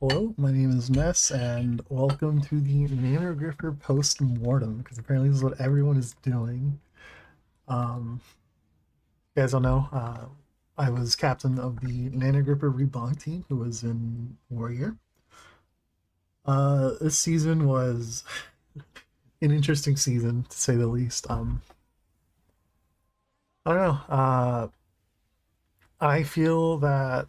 Hello, my name is Ness, and welcome to the Nanogripper post-mortem, because apparently this is what everyone is doing. You guys don't know, I was captain of the Nanogripper Reblonk team, who was in Warrior. This season was an interesting season, to say the least. I don't know, I feel that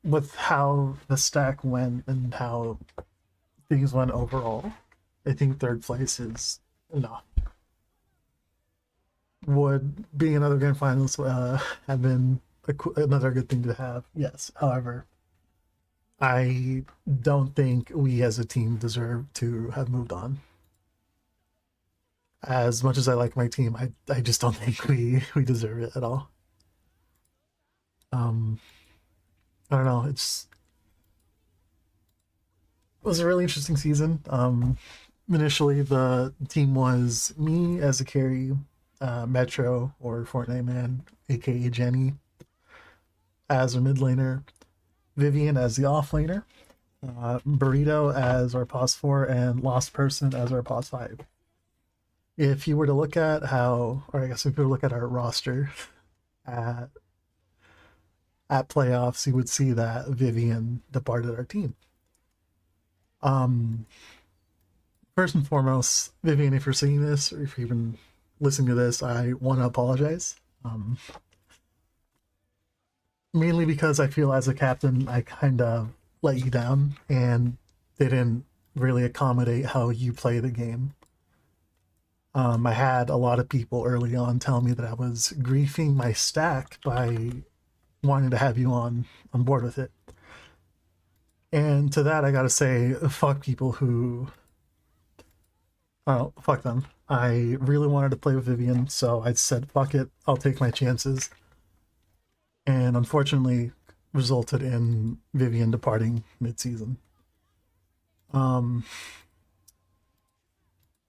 with how the stack went and how things went overall, I think third place is enough. Would being another grand finalist have been another good thing to have? Yes. However, I don't think we as a team deserve to have moved on. As much as I like my team, I just don't think we deserve it at all. Um, I don't know. It was a really interesting season. Initially, the team was me as a carry, Metro or Fortnite Man, aka Jenny, as a mid laner, Vivian as the off laner, Burrito as our pos 4, and Lost Person as our pos 5. If you were to look at how, or I guess if you were to look at our roster at, at playoffs, you would see that Vivian departed our team. Um, First and foremost, Vivian, if you're seeing this, or if you've been listening to this, I want to apologize. Mainly because I feel as a captain, I kind of let you down and didn't really accommodate how you play the game. I had a lot of people early on tell me that I was griefing my stack by wanting to have you on board with it. And to that, I gotta say, fuck people who, oh, fuck them. I really wanted to play with Vivian, so I said, fuck it, I'll take my chances. And unfortunately, resulted in Vivian departing mid-season. Um,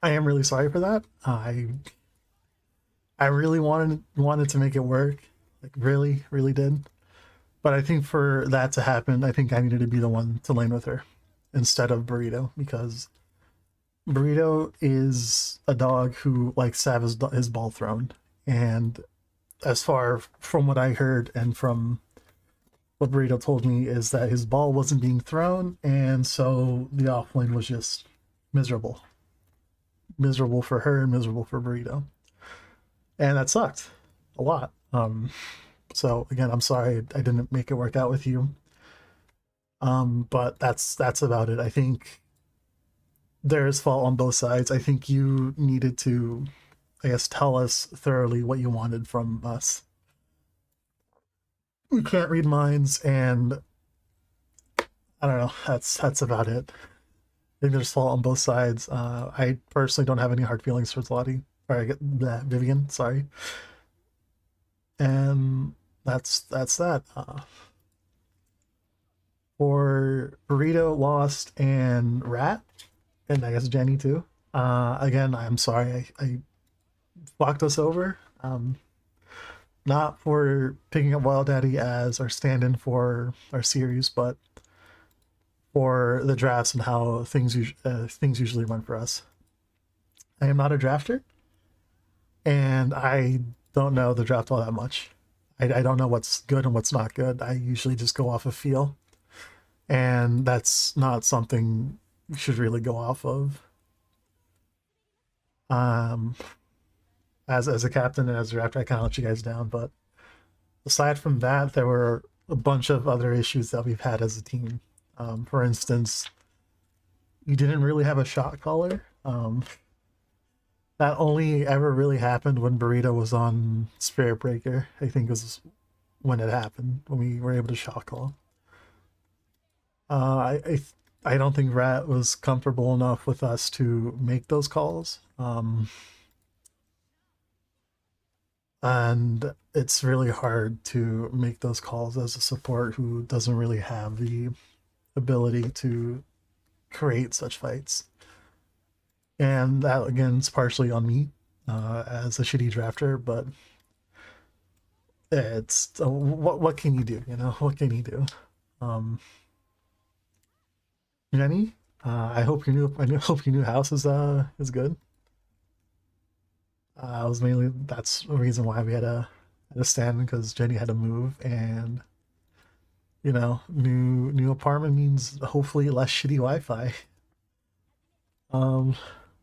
I am really sorry for that. I really wanted to make it work, like really did. But I think for that to happen, I think I needed to be the one to lane with her instead of Burrito, because Burrito is a dog who likes to have his ball thrown. And as far from what I heard and from what Burrito told me, is that his ball wasn't being thrown, and so the off lane was just miserable. Miserable for her and miserable for Burrito. And that sucked a lot. So again, I'm sorry I didn't make it work out with you. But that's about it. I think there is fault on both sides. I think you needed to, I guess, tell us thoroughly what you wanted from us. We can't read minds, and I don't know. That's about it. I think there's fault on both sides. I personally don't have any hard feelings towards Lottie. Or I get Vivian. Sorry, and that's that. For Burrito, Lost, and Rat, and I guess Jenny too. Again, I'm sorry I fucked us over. Not for picking up Wild Daddy as our stand-in for our series, but for the drafts and how things usually run for us. I am not a drafter, and I don't know the draft all that much. I don't know what's good and what's not good. I usually just go off of feel, and that's not something you should really go off of. Um, as a captain and as a drafter, I kind of let you guys down. But aside from that, there were a bunch of other issues that we've had as a team. For instance, you didn't really have a shot caller. That only ever really happened when Burrito was on Spirit Breaker. I think was when it happened, when we were able to shot call. I don't think Rat was comfortable enough with us to make those calls. And it's really hard to make those calls as a support who doesn't really have the ability to create such fights. And that again is partially on me as a shitty drafter, but it's what can you do? You know, what can you do? Um, Jenny, I hope your new house is good. Was mainly that's the reason why we had a stand because Jenny had to move, and new apartment means hopefully less shitty Wi-Fi. Um,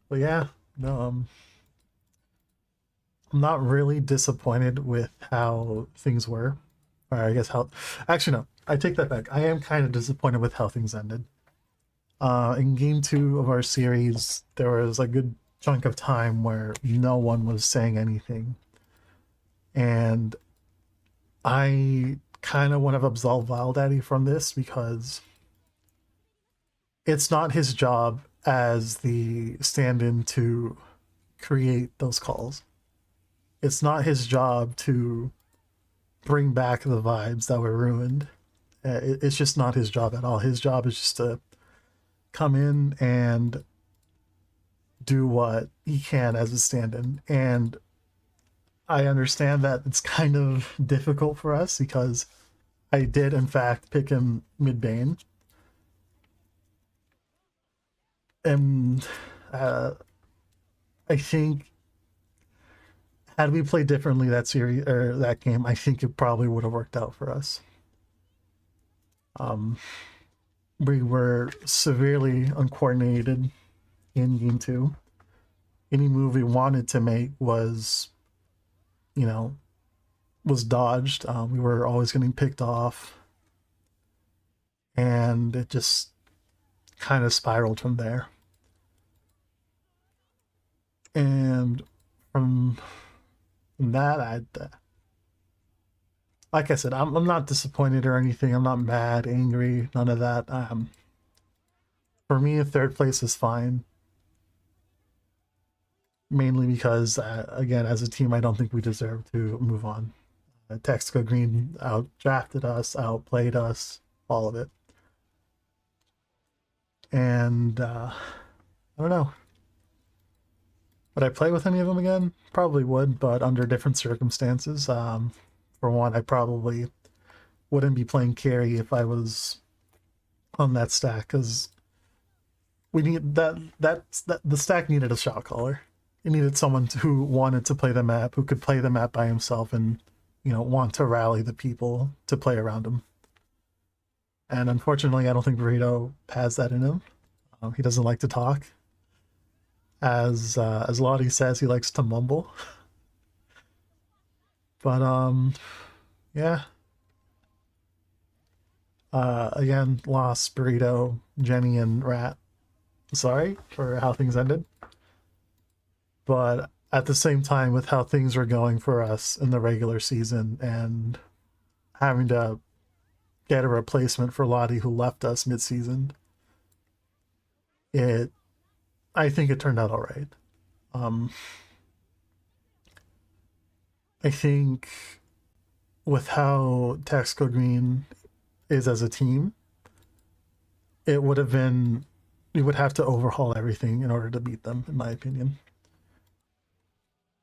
but yeah, no, I'm not really disappointed with how things were, or I guess how. Actually, no, I take that back. I am kind of disappointed with how things ended. In game two of our series, there was a good chunk of time where no one was saying anything, and I kind of want to absolve Vile Daddy from this because it's not his job as the stand-in to create those calls. It's not his job to bring back the vibes that were ruined. It's just not his job at all. His job is just to come in and do what he can as a stand-in. And I understand that it's kind of difficult for us because I did in fact pick him mid-bane. And I think had we played differently that series or that game, I think it probably would have worked out for us. We were severely uncoordinated in game two. Any move we wanted to make was, you know, was dodged. We were always getting picked off, and it just kind of spiraled from there. And from that, like I said, I'm not disappointed or anything. I'm not mad, angry, none of that. For me, a third place is fine. Mainly because, again, as a team, I don't think we deserve to move on. Texaco Green out drafted us, outplayed us, all of it. And I don't know. Would I play with any of them again? Probably would, but under different circumstances. For one, I probably wouldn't be playing carry if I was on that stack because we need that the stack needed a shot caller. It needed someone who wanted to play the map, who could play the map by himself and want to rally the people to play around him. And unfortunately, I don't think Burrito has that in him. He doesn't like to talk. As Lottie says, he likes to mumble. But yeah. Again, lost Burrito, Jenny, and Rat. Sorry for how things ended. But at the same time, with how things were going for us in the regular season and having to get a replacement for Lottie who left us mid-season, I think it turned out all right. I think with how Texaco Green is as a team, we would have to overhaul everything in order to beat them, in my opinion.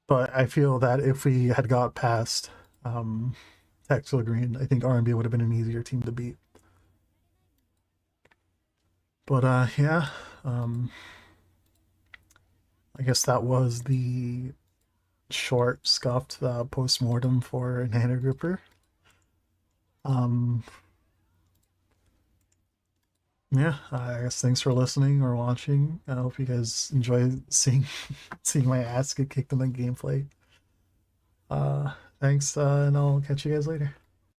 But I feel that if we had got past Texaco Green, I think R&B would have been an easier team to beat. But yeah, I guess that was the short, scuffed post-mortem for Nana Grouper. Yeah, I guess thanks for listening or watching. I hope you guys enjoy seeing my ass get kicked in the gameplay. Thanks, and I'll catch you guys later.